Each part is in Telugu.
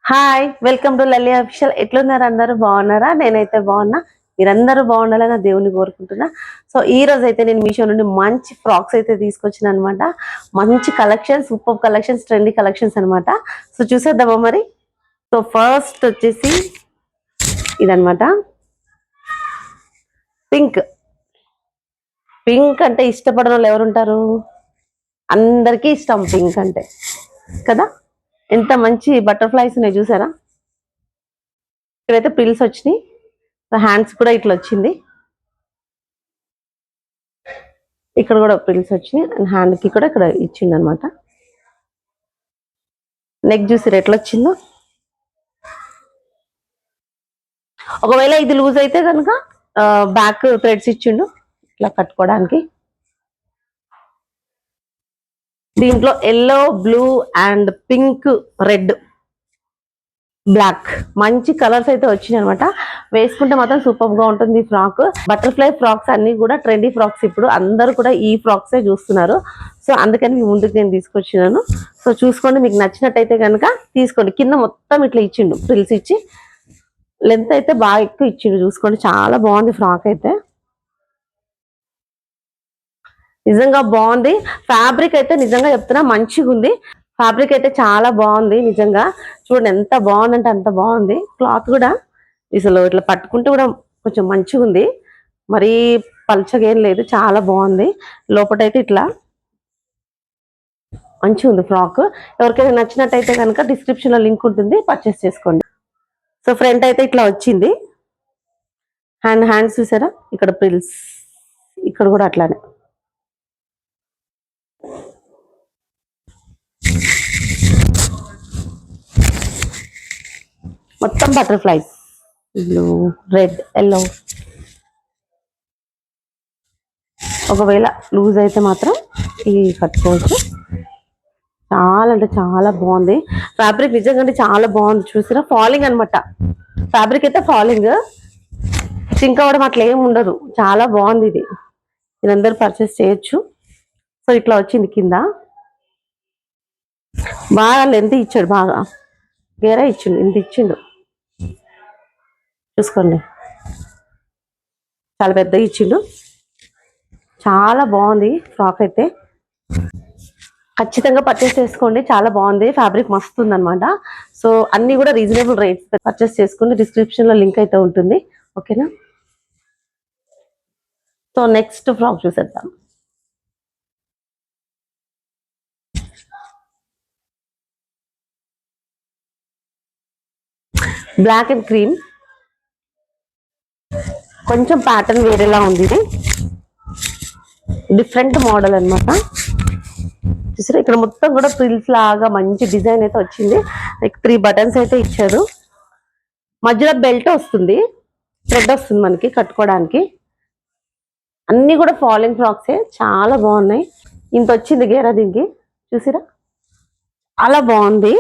Hi welcome to Lalli official. ఎట్లున్నారు? అందరూ బాగున్నారా? నేనైతే బాగున్నా. మీరందరూ బాగుండాలని నా దేవుని కోరుకుంటున్నా. సో ఈ రోజు అయితే నేను మీషో నుండి మంచి ఫ్రాక్స్ అయితే తీసుకొచ్చిన అనమాట. మంచి collections, super collections, trendy collections అనమాట. సో చూసేద్దామా మరి. సో ఫస్ట్ వచ్చేసి ఇదనమాట, పింక్. పింక్ అంటే ఇష్టపడని వాళ్ళు ఎవరుంటారు? అందరికీ ఇష్టం పింక్ అంటే కదా. ఎంత మంచి బటర్ఫ్లైస్ ఉన్నాయి చూసారా. ఇక్కడైతే ప్రిల్స్ వచ్చినాయి. హ్యాండ్స్ కూడా ఇట్లా వచ్చింది. ఇక్కడ కూడా ప్రిల్స్ వచ్చినాయి అండ్ హ్యాండ్ కి కూడా ఇక్కడ ఇచ్చింది అనమాట. నెక్ చూసి ఎట్లా వచ్చిందో. ఒకవేళ ఇది లూజ్ అయితే కనుక బ్యాక్ థ్రెడ్స్ ఇచ్చిండు ఇట్లా కట్టుకోవడానికి. దీంట్లో yellow, blue and pink, red, black మంచి కలర్స్ అయితే వచ్చినాయి అనమాట. వేసుకుంటే మాత్రం సూపర్ గా ఉంటుంది ఈ ఫ్రాక్. బటర్ఫ్లై ఫ్రాక్స్ అన్ని కూడా ట్రెండీ ఫ్రాక్స్. ఇప్పుడు అందరూ కూడా ఈ ఫ్రాక్సే చూస్తున్నారు. సో అందుకని మీ ముందుకు నేను తీసుకొచ్చినాను. సో చూసుకోండి, మీకు నచ్చినట్టయితే కనుక తీసుకోండి. కింద మొత్తం ఇట్లా ఇచ్చిండు ఫ్రిల్స్ ఇచ్చి. లెంత్ అయితే బాగా ఎక్కువ ఇచ్చిండు. చూసుకోండి, చాలా బాగుంది ఫ్రాక్ అయితే. నిజంగా బాగుంది. ఫ్యాబ్రిక్ అయితే నిజంగా చెప్తున్నా మంచిగా ఉంది. ఫ్యాబ్రిక్ అయితే చాలా బాగుంది నిజంగా. చూడండి ఎంత బాగుందంటే అంత బాగుంది. క్లాత్ కూడా అసలు ఇట్లా పట్టుకుంటే కూడా కొంచెం మంచిగా ఉంది. మరీ పల్చగా ఏం లేదు, చాలా బాగుంది. లోపటైతే ఇట్లా మంచిగా ఉంది ఫ్రాక్. ఎవరికైనా నచ్చినట్టయితే కనుక డిస్క్రిప్షన్ లో లింక్ ఉంటుంది, పర్చేస్ చేసుకోండి. సో ఫ్రంట్ అయితే ఇట్లా వచ్చింది. హ్యాండ్స్ చూసారా, ఇక్కడ ప్రిల్స్, ఇక్కడ కూడా అట్లానే. మొత్తం బటర్ఫ్లైస్, బ్లూ, రెడ్, ఎల్లో. ఒకవేళ లూజ్ అయితే మాత్రం ఇది కట్టుకోవచ్చు. చాలా అంటే చాలా బాగుంది ఫ్యాబ్రిక్. నిజంగా చాలా బాగుంది. చూసారా, ఫాలింగ్ అనమాట. ఫ్యాబ్రిక్ అయితే ఫాలింగ్, సింక్ అవ్వడం అట్లా ఏమి ఉండదు. చాలా బాగుంది ఇది. మీరందరూ పర్చేస్ చేయొచ్చు. సో ఇట్లా వచ్చింది కింద. బాగా లెంత్ ఇచ్చాడు, బాగా గేరా ఇచ్చిండు, ఇంత ఇచ్చిండు. చూసుకోండి, చాలా పెద్దగా ఇచ్చిండు. చాలా బాగుంది ఫ్రాక్ అయితే. ఖచ్చితంగా పర్చేస్ చేసుకోండి, చాలా బాగుంది. ఫ్యాబ్రిక్ మస్తు ఉందన్నమాట. సో అన్ని కూడా రీజనబుల్ రేట్స్. పర్చేస్ చేసుకోండి, డిస్క్రిప్షన్ లో లింక్ అయితే ఉంటుంది. ఓకేనా. సో నెక్స్ట్ ఫ్రాక్ చూసేద్దాం. బ్లాక్ అండ్ క్రీమ్, కొంచెం ప్యాటర్న్ వేరేలా ఉంది. ఇది డిఫరెంట్ మోడల్ అనమాట. చూసారా, ఇక్కడ మొత్తం కూడా ప్రిల్స్ లాగా మంచి డిజైన్ అయితే వచ్చింది. లైక్ 3 బటన్స్ అయితే ఇచ్చారు. మధ్యలో బెల్ట్ వస్తుంది, థ్రెడ్ వస్తుంది మనకి కట్టుకోవడానికి. అన్ని కూడా ఫాలింగ్ ఫ్రాక్సే, చాలా బాగున్నాయి. ఇంత వచ్చింది గేరా దీనికి. చూసిరా, చాలా బాగుంది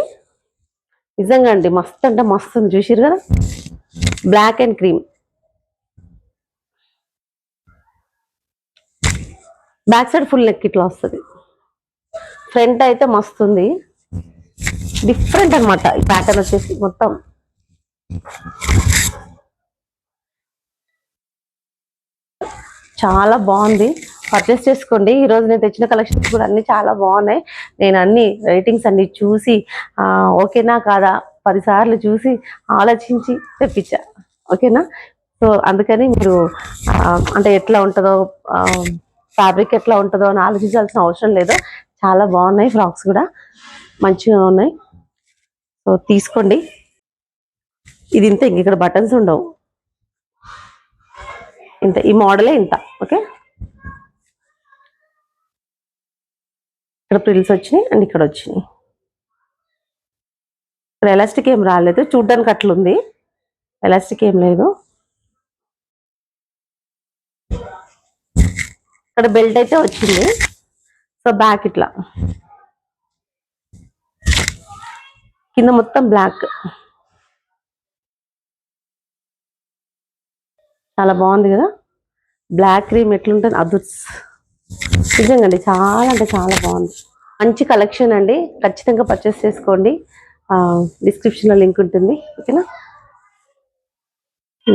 నిజంగా అండి. మస్తు అంటే మస్తు ఉంది. చూసిరు కదా, black and cream. Back side full neck ఇట్లా వస్తుంది. ఫ్రంట్ అయితే మస్తు ఉంది, డిఫరెంట్ అనమాట. ఈ ప్యాటర్న్ వచ్చేసి మొత్తం చాలా బాగుంది. పర్చేస్ చేసుకోండి. ఈ రోజు నేను తెచ్చిన కలెక్షన్స్ కూడా అన్ని చాలా బాగున్నాయి. నేను అన్ని రేటింగ్స్ అన్ని చూసి ఓకేనా కాదా 10 సార్లు చూసి ఆలోచించి తెప్పించా. ఓకేనా. సో అందుకని మీరు అంటే ఎట్లా ఉంటుందో, ఫ్యాబ్రిక్ ఎట్లా ఉంటుందో అని ఆలోచించాల్సిన అవసరం లేదు. చాలా బాగున్నాయి ఫ్రాక్స్ కూడా, మంచిగా ఉన్నాయి. సో తీసుకోండి. ఇది ఇంత, ఇక్కడ బటన్స్ ఉండవు, ఇంత. ఈ మోడలే ఇంత. ఓకే, ఇక్కడ ప్రిల్స్ వచ్చినాయి అండ్ ఇక్కడ వచ్చినాయి. ఇక్కడ ఎలాస్టిక్ ఏం రాలేదు, చూడ్డానికి అట్లుంది, ఎలాస్టిక్ ఏం లేదు. ఇక్కడ బెల్ట్ అయితే వచ్చింది. సో బ్యాక్ ఇట్లా, కింద మొత్తం బ్లాక్. చాలా బాగుంది కదా. బ్లాక్ క్రీమ్ ఎట్లుంటుంది, అదుర్స్. నిజంగా అండి చాలా అంటే చాలా బాగుంది. మంచి కలెక్షన్ అండి, ఖచ్చితంగా పర్చేస్ చేసుకోండి. డిస్క్రిప్షన్లో లింక్ ఉంటుంది. ఓకేనా.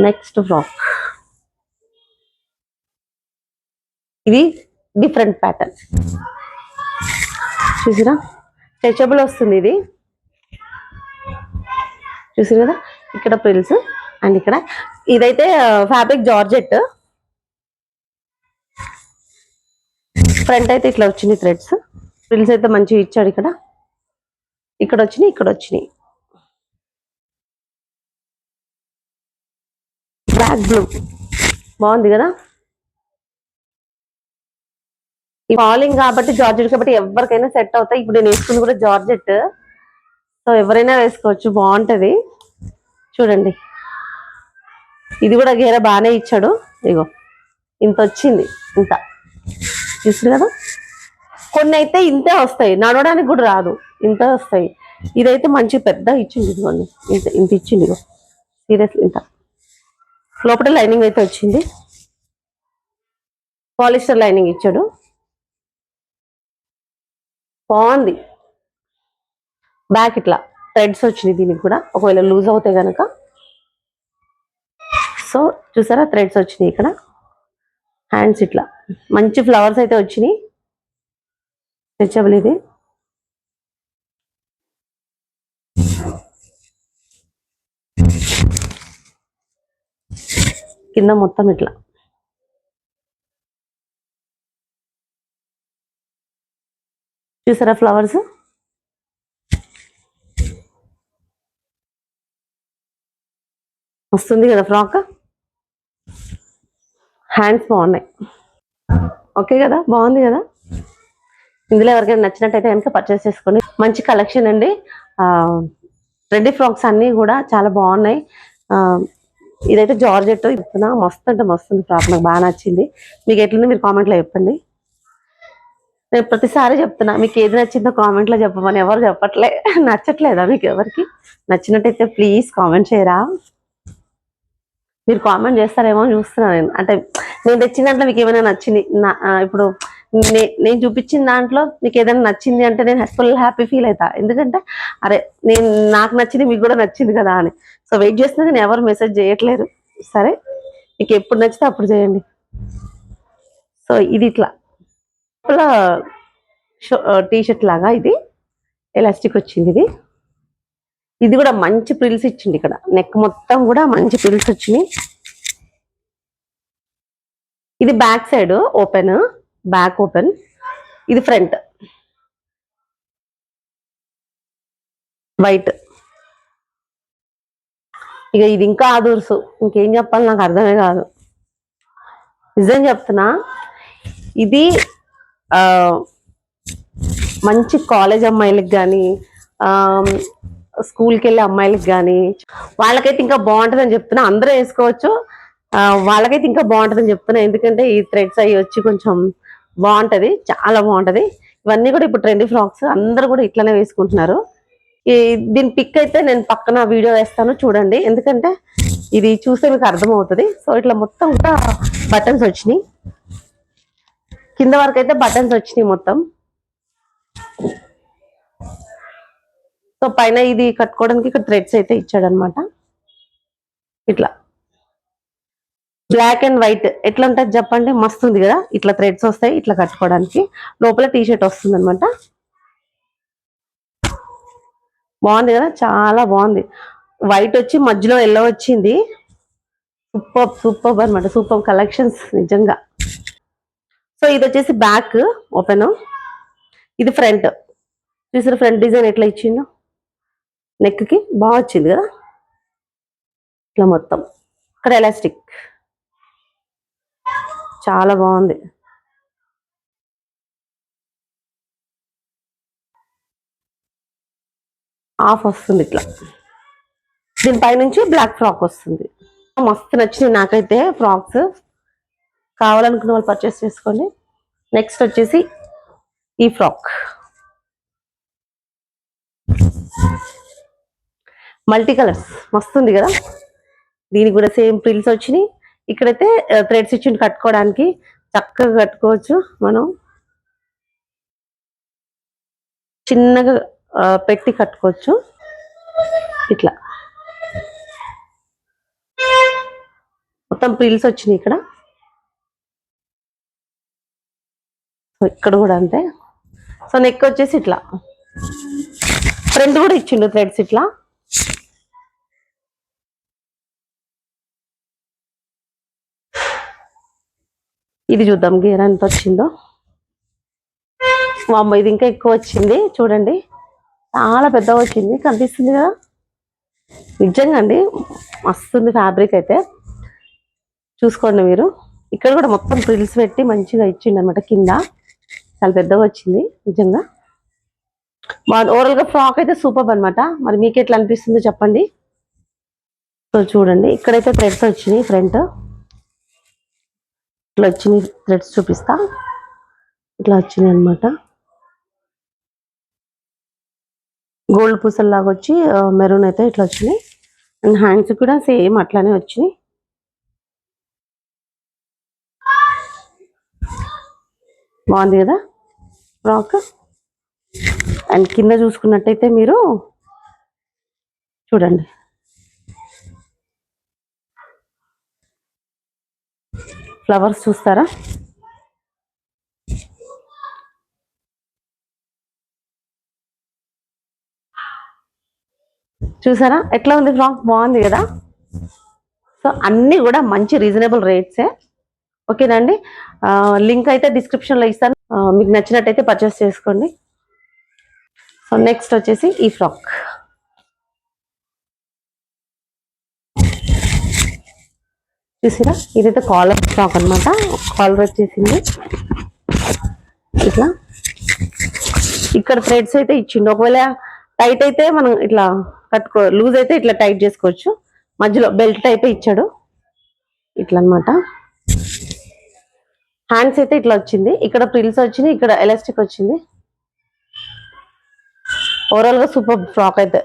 నెక్స్ట్ ఫ్రాక్, ఇది డిఫరెంట్ ప్యాటర్న్ చూసిరా, స్ట్రెచబుల్ వస్తుంది ఇది. చూసారు కదా, ఇక్కడ ప్రిల్స్ అండ్ ఇక్కడ ఇదైతే ఫ్యాబ్రిక్ జార్జెట్. ఫ్రంట్ అయితే ఇట్లా వచ్చింది థ్రెడ్స్. ప్రిల్స్ అయితే మంచిగా ఇచ్చాడు. ఇక్కడ ఇక్కడ వచ్చినాయి, ఇక్కడ వచ్చినాయి. బ్లాక్ బ్లూ బాగుంది కదా. ఈ ఫాలింగ్ కాబట్టి జార్జెట్ కాబట్టి ఎవరికైనా సెట్ అవుతాయి. ఇప్పుడు నేను వేసుకుంది కూడా జార్జెట్, సో ఎవరైనా వేసుకోవచ్చు, బాగుంటది. చూడండి, ఇది కూడా గేర బాగానే ఇచ్చాడు. ఇగో ఇంత వచ్చింది, ఇంత చూసారు కదా. కొన్ని అయితే ఇంతే వస్తాయి, నడవడానికి కూడా రాదు, ఇంత వస్తాయి. ఇదైతే మంచి పెద్ద ఇచ్చింది, ఇదిగోండి ఇంత ఇంత ఇచ్చింది. ఇగో సీరియస్లీ ఇంత. లోపల లైనింగ్ అయితే వచ్చింది, పాలిస్టర్ లైనింగ్ ఇచ్చాడు, బాగుంది. బ్యాక్ ఇట్లా థ్రెడ్స్ వచ్చినాయి దీనికి కూడా, ఒకవేళ లూజ్ అవుతాయి కనుక. సో చూసారా, థ్రెడ్స్ వచ్చినాయి ఇక్కడ. హ్యాండ్స్ ఇట్లా మంచి ఫ్లవర్స్ అయితే వచ్చినాయి. స్ట్రెచబుల్ ఇది. కింద మొత్తం ఇట్లా చూసారా ఫ్లవర్స్. వస్తుంది కదా ఫ్రాక్. హ్యాండ్స్ బాగున్నాయి, ఓకే కదా, బాగుంది కదా. ఇందులో ఎవరికైనా నచ్చినట్టయితే కనుక పర్చేస్ చేసుకోండి. మంచి కలెక్షన్ అండి. రెడీ ఫ్రాక్స్ అన్నీ కూడా చాలా బాగున్నాయి. ఇదైతే జార్జెట్ చెప్తున్నా, మస్తు అంటే మస్తు ఉంది ఫ్రాక్, నాకు బాగా నచ్చింది. మీకు ఎట్లుంది మీరు కామెంట్లో చెప్పండి. నేను ప్రతిసారి చెప్తున్నా, మీకు ఏది నచ్చిందో కామెంట్లో చెప్పమని. ఎవరు చెప్పట్లే, నచ్చట్లేదా మీకు ఎవరికి? నచ్చినట్టయితే ప్లీజ్ కామెంట్ చేయరా. మీరు కామెంట్ చేస్తారేమో చూస్తున్నాను నేను. అంటే నేను తెచ్చిన దాంట్లో మీకు ఏమైనా నచ్చింది, ఇప్పుడు నేను చూపించిన దాంట్లో మీకు ఏదైనా నచ్చింది అంటే నేను ఫుల్ హ్యాపీ ఫీల్ అవుతా. ఎందుకంటే అరే నేను నాకు నచ్చింది మీకు కూడా నచ్చింది కదా అని. సో వెయిట్ చేస్తున్నా, నేను ఎవరు మెసేజ్ చేయట్లేరు. సరే, మీకు ఎప్పుడు నచ్చితే అప్పుడు చేయండి. సో ఇది ఇట్లా టీషర్ట్ లాగా, ఇది ఎలాస్టిక్ వచ్చింది. ఇది కూడా మంచి ప్రిల్స్ ఇచ్చింది. ఇక్కడ నెక్ మొత్తం కూడా మంచి ప్రిల్స్ వచ్చినాయి. ఇది back side open, back open. ఇది ఫ్రంట్ వైట్. ఇక ఇది ఇంకా ఆదూర్సు, ఇంకేం చెప్పాలి నాకు అర్థమే కాదు. నిజం చెప్తున్నా, ఇది మంచి కాలేజ్ అమ్మాయిలకు కానీ స్కూల్కి వెళ్ళే అమ్మాయిలకు కానీ వాళ్ళకైతే ఇంకా బాగుంటుందని చెప్తున్నా. అందరూ వేసుకోవచ్చు, వాళ్ళకైతే ఇంకా బాగుంటుందని చెప్తున్నా. ఎందుకంటే ఈ థ్రెడ్స్ అవి వచ్చి కొంచెం బాగుంటది, చాలా బాగుంటది. ఇవన్నీ కూడా ఇప్పుడు ట్రెండీ ఫ్రాక్స్, అందరూ కూడా ఇట్లనే వేసుకుంటున్నారు. దీని పిక్ అయితే నేను పక్కన వీడియో వేస్తాను, చూడండి. ఎందుకంటే ఇది చూస్తే మీకు అర్థమవుతుంది. సో ఇట్లా మొత్తం కూడా బటన్స్ వచ్చినాయి, కింద వరకు అయితే బటన్స్ వచ్చినాయి మొత్తం. సో పైన ఇది కట్టుకోవడానికి ఇక్కడ థ్రెడ్స్ అయితే ఇచ్చాడు అనమాట. ఇట్లా బ్లాక్ అండ్ వైట్ ఎట్లా ఉంటుంది చెప్పండి, మస్తు ఉంది కదా. ఇట్లా థ్రెడ్స్ వస్తాయి ఇట్లా కట్టుకోవడానికి. లోపల టీషర్ట్ వస్తుంది అనమాట. బాగుంది కదా, చాలా బాగుంది. వైట్ వచ్చి మధ్యలో ఎల్లో వచ్చింది. సూపర్ సూపర్ అనమాట, సూపర్ కలెక్షన్స్ నిజంగా. సో ఇది వచ్చేసి బ్యాక్ ఓపెన్, ఇది ఫ్రంట్. చూసారు ఫ్రంట్ డిజైన్ ఎట్లా ఇచ్చిందో, నెక్ కి బాగా వచ్చింది కదా. ఇట్లా మొత్తం ఇక్కడ ఎలాస్టిక్ చాలా బాగుంది. ఆఫ్ వస్తుంది ఇట్లా, దీనిపై నుంచి బ్లాక్ ఫ్రాక్ వస్తుంది. మస్తు నచ్చినాయి నాకైతే ఫ్రాక్స్. కావాలనుకున్న వాళ్ళు పర్చేస్ చేసుకోండి. నెక్స్ట్ వచ్చేసి ఈ ఫ్రాక్ మల్టీ కలర్స్, మస్తు ఉంది కదా. దీనికి కూడా సేమ్ ప్రిల్స్ వచ్చినాయి. ఇక్కడైతే థ్రెడ్స్ ఇచ్చి కట్టుకోవడానికి చక్కగా కట్టుకోవచ్చు. మనం చిన్నగా పెట్టి కట్టుకోవచ్చు. ఇట్లా మొత్తం ప్రిల్స్ వచ్చినాయి ఇక్కడ. సో ఇక్కడ కూడా అంతే. సో నెక్ వచ్చేసి ఇట్లా ఫ్రంట్ కూడా ఇచ్చిండు థ్రెడ్స్ ఇట్లా. ఇది చూద్దాం గేర్ ఎంత వచ్చిందో. అమ్మ ఇది ఇంకా ఎక్కువ వచ్చింది చూడండి, చాలా పెద్దగా వచ్చింది, కనిపిస్తుంది కదా. నిజంగా అండి మస్తుంది ఫ్యాబ్రిక్ అయితే, చూసుకోండి మీరు. ఇక్కడ కూడా మొత్తం ప్రిల్స్ పెట్టి మంచిగా ఇచ్చిండు అనమాట. కింద చాలా పెద్దగా వచ్చింది నిజంగా. ఓవరాల్ గా ఫ్రాక్ అయితే సూపర్ అనమాట. మరి మీకు ఎట్లా అనిపిస్తుందో చెప్పండి. సో చూడండి ఇక్కడైతే థ్రెడ్స్ వచ్చినాయి, ఫ్రంట్ ఇట్లా వచ్చినాయి థ్రెడ్స్ చూపిస్తా. ఇట్లా వచ్చినాయి అనమాట, గోల్డ్ పూసల్లాగా వచ్చి మెరూన్ అయితే ఇట్లా వచ్చినాయి. అండ్ హ్యాండ్స్ కూడా సేమ్ అట్లానే వచ్చినాయి. బాగుంది కదా ఫ్రాక్. అండ్ కింద చూసుకున్నట్టయితే మీరు చూడండి, ఫ్లవర్స్ చూస్తారా, చూసారా ఎట్లా ఉంది ఫ్రాక్. బాగుంది కదా. సో అన్నీ కూడా మంచి రీజనబుల్ రేట్సే. ఓకేనండి, లింక్ అయితే డిస్క్రిప్షన్లో ఇస్తాను, మీకు నచ్చినట్టయితే పర్చేస్ చేసుకోండి. సో నెక్స్ట్ వచ్చేసి ఈ ఫ్రాక్. చూసారా ఇదైతే కాలర్ ఫ్రాక్ అనమాట. కాలర్ వచ్చేసింది ఇట్లా. ఇక్కడ థ్రెడ్స్ అయితే ఇచ్చిండు. ఒకవేళ టైట్ అయితే మనం ఇట్లా కట్టుకో, లూజ్ అయితే ఇట్లా టైట్ చేసుకోవచ్చు. మధ్యలో బెల్ట్ టైప్ ఇచ్చాడు ఇట్లా అనమాట. హ్యాండ్స్ అయితే ఇట్లా వచ్చింది, ఇక్కడ ప్రిల్స్ వచ్చింది, ఇక్కడ ఎలాస్టిక్ వచ్చింది. ఓవరాల్ గా సూపర్ ఫ్రాక్ అయితే.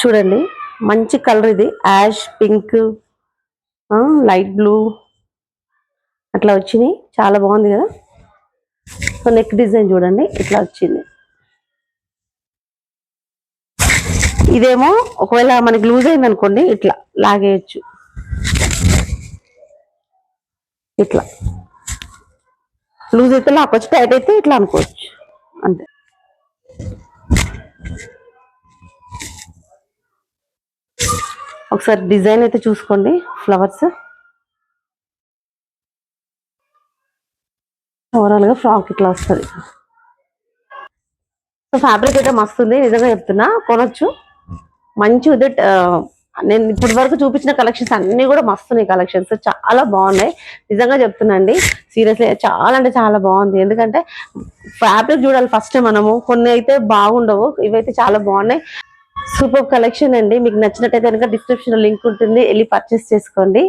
చూడండి మంచి కలర్ ఇది, యాష్ పింక్, లైట్ బ్లూ అట్లా వచ్చినాయి, చాలా బాగుంది కదా. సో నెక్ డిజైన్ చూడండి ఇట్లా వచ్చింది. ఇదేమో ఒకవేళ మనకి లూజ్ అయింది అనుకోండి ఇట్లా లాగేయచ్చు, ఇట్లా లూజ్ అయితే లాక్కొచ్చు, టైట్ అయితే ఇట్లా అనుకోవచ్చు అంతే. ఒకసారి డిజైన్ అయితే చూసుకోండి, ఫ్లవర్స్. ఓవరాల్ గా ఫ్రాక్ ఇట్లా వస్తుంది. సో ఫ్యాబ్రిక్ అయితే మస్తుంది, నిజంగా చెప్తున్నా, కొనొచ్చు. మంచి నేను ఇప్పటి వరకు చూపించిన కలెక్షన్స్ అన్ని కూడా మస్తున్నాయి. కలెక్షన్స్ చాలా బాగున్నాయి, నిజంగా చెప్తున్నా అండి. సీరియస్లీ చాలా అంటే చాలా బాగుంది. ఎందుకంటే ఫ్యాబ్రిక్ చూడాలి ఫస్ట్ మనము, కొన్ని అయితే బాగుండవు, ఇవైతే చాలా బాగున్నాయి. సూపర్ కలెక్షన్ అండి. మీకు నచ్చినట్టయితే కనుక డిస్క్రిప్షన్ లో లింక్ ఉంటుంది, వెళ్ళి పర్చేస్ చేసుకోండి.